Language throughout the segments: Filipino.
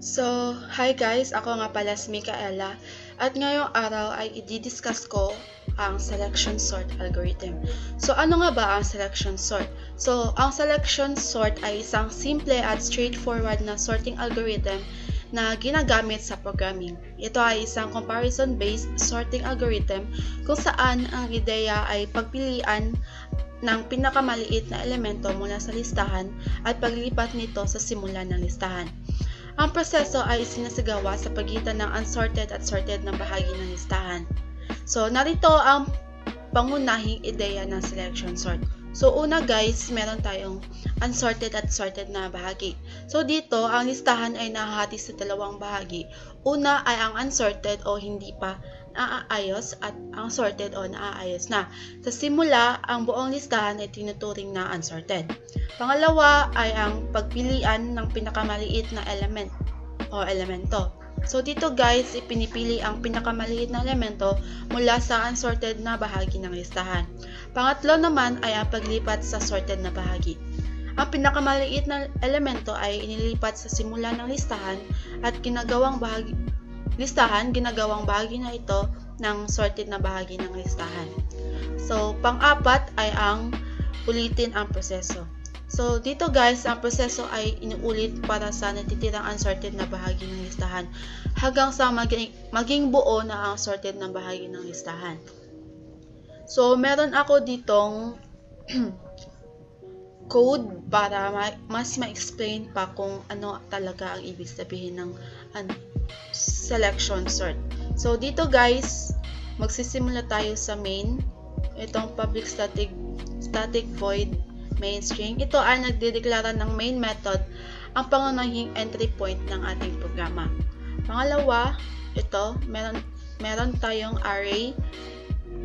Hi guys, ako nga pala si Micaela at ngayong araw ay i-discuss ko ang selection sort algorithm. Ano nga ba ang selection sort? Ang selection sort ay isang simple at straightforward na sorting algorithm na ginagamit sa programming. Ito ay isang comparison-based sorting algorithm kung saan ang ideya ay pagpilian ng pinakamaliit na elemento mula sa listahan at paglipat nito sa simula ng listahan. Ang proseso ay isinasagawa sa pagitan ng unsorted at sorted na bahagi ng listahan. Narito ang pangunahing ideya ng selection sort. Una guys, meron tayong unsorted at sorted na bahagi. Dito, ang listahan ay nahahati sa dalawang bahagi. Una ay ang unsorted o hindi pa naaayos at ang sorted o naaayos na. Sa simula, ang buong listahan ay tinuturing na unsorted. Pangalawa ay ang pagpilian ng pinakamaliit na element o elemento. Dito guys, ipinipili ang pinakamaliit na elemento mula sa unsorted na bahagi ng listahan. Pangatlo naman ay ang paglipat sa sorted na bahagi. Ang pinakamaliit na elemento ay inilipat sa simula ng listahan at ginagawang bahagi na ito ng sorted na bahagi ng listahan. Pang-apat ay ang ulitin ang proseso. Dito guys, ang proseso ay inuulit para sa natitirang unsorted na bahagi ng listahan hanggang sa maging buo na ang sorted na bahagi ng listahan. Meron ako ditong code para mas ma-explain pa kung ano talaga ang ibig sabihin ng selection sort. Dito guys, magsisimula tayo sa main. Itong public static void main string. Ito ay nagdedeklara ng main method, ang pangunahing entry point ng ating programa. Pangalawa, ito, meron tayong array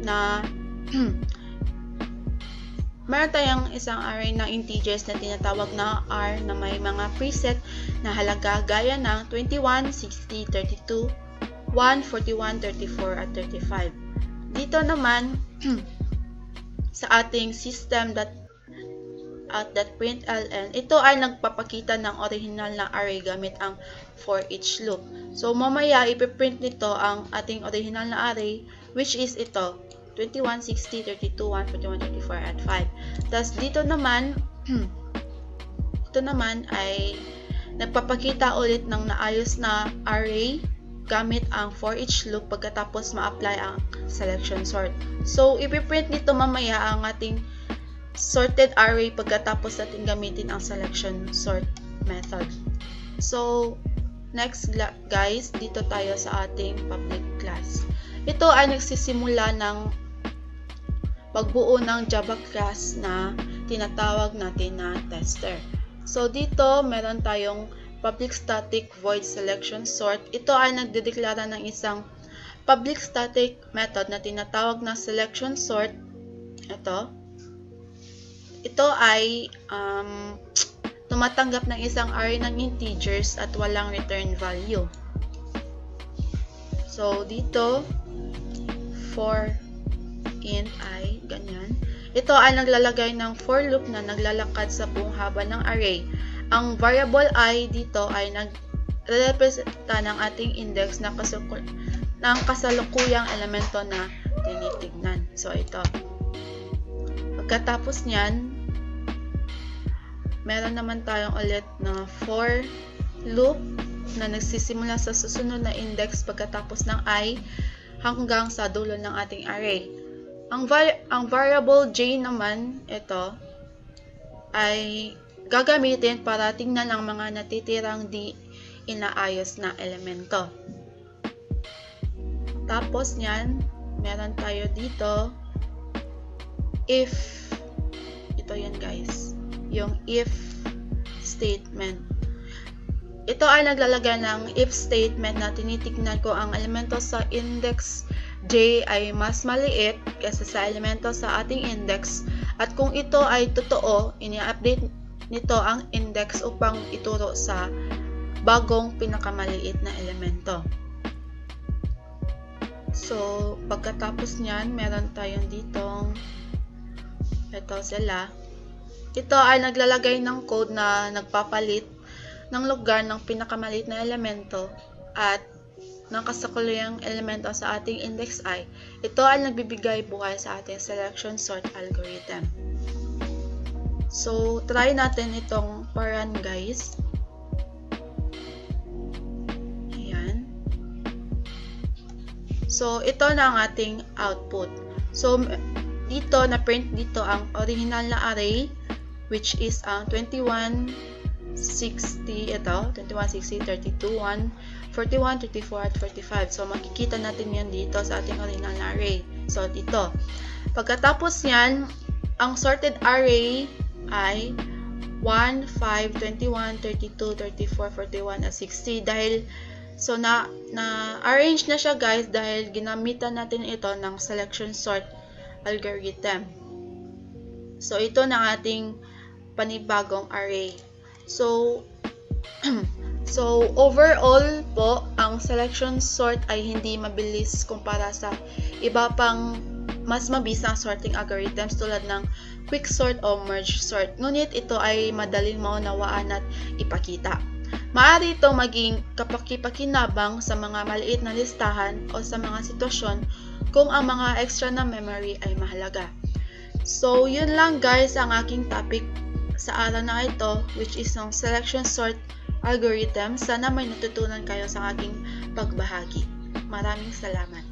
na meron tayong isang array ng integers na tinatawag na R na may mga preset na halaga gaya ng 21, 60, 32, 1, 41, 34 at 35. Dito naman sa ating system.out.println, ito ay nagpapakita ng original na array gamit ang for each loop. Mamaya ipiprint nito ang ating original na array, which is ito, 21, 60, 32, 1, 41, 34, at 5. Tapos dito naman, ay nagpapakita ulit ng naayos na array gamit ang for each loop pagkatapos ma-apply ang selection sort. Ipiprint nito mamaya ang ating sorted array pagkatapos natin gamitin ang selection sort method. Next guys, dito tayo sa ating public class. Ito ay nagsisimula ng pagbuo ng Java class na tinatawag natin na tester. Dito meron tayong public static void selection sort. Ito ay nagdedeklara ng isang public static method na tinatawag na selection sort. Ito ay tumatanggap ng isang array ng integers at walang return value. Dito, for int I, ganyan. Ito ay naglalagay ng for loop na naglalakad sa buong haba ng array. Ang variable I dito ay nagrepresenta ng ating index ng kasalukuyang elemento na tinitignan. Ito. Pagkatapos niyan, meron naman tayong ulit na for loop na nagsisimula sa susunod na index pagkatapos ng I hanggang sa dulo ng ating array. Ang variable j naman, ito, ay gagamitin para tingnan ang mga natitirang di inaayos na elemento. Tapos niyan, meron tayo dito if, ito yan guys, yung if statement. Ito ay naglalagay ng if statement na tinitignan ko ang elemento sa index j ay mas maliit kaysa sa elemento sa ating index, at kung ito ay totoo, ini-update nito ang index upang ituro sa bagong pinakamaliit na elemento. Pagkatapos niyan, meron tayong ditong ito sila. Ito ay naglalagay ng code na nagpapalit ng lugar ng pinakamaliit na elemento at ng kasakuluyang elemento sa ating index I, ito ay nagbibigay buhay sa ating selection sort algorithm. So, try natin itong paraan, guys. Ayan. So, ito na ang ating output. So, dito, na-print dito ang original na array, which is ang 21, 60, ito, 21, 60, 32, 1, 41, 34, at 45. So, makikita natin yan dito sa ating original na array. So, dito. Pagkatapos yan, ang sorted array ay 1, 5, 21, 32, 34, 41, at 60. Dahil, so, na-arrange na siya, guys, dahil ginamitan natin ito ng selection sort algorithm. So, ito na ating panibagong array. So, overall po, ang selection sort ay hindi mabilis kumpara sa iba pang mas mabisang sorting algorithms tulad ng quicksort o merge sort. Ngunit ito ay madaling maunawaan at ipakita. Maaari itong maging kapaki-pakinabang sa mga maliit na listahan o sa mga sitwasyon kung ang mga extra na memory ay mahalaga. So, yun lang, guys, ang aking topic sa araw na ito, which is ang selection sort algorithm. Sana may natutunan kayo sa aking pagbahagi. Maraming salamat.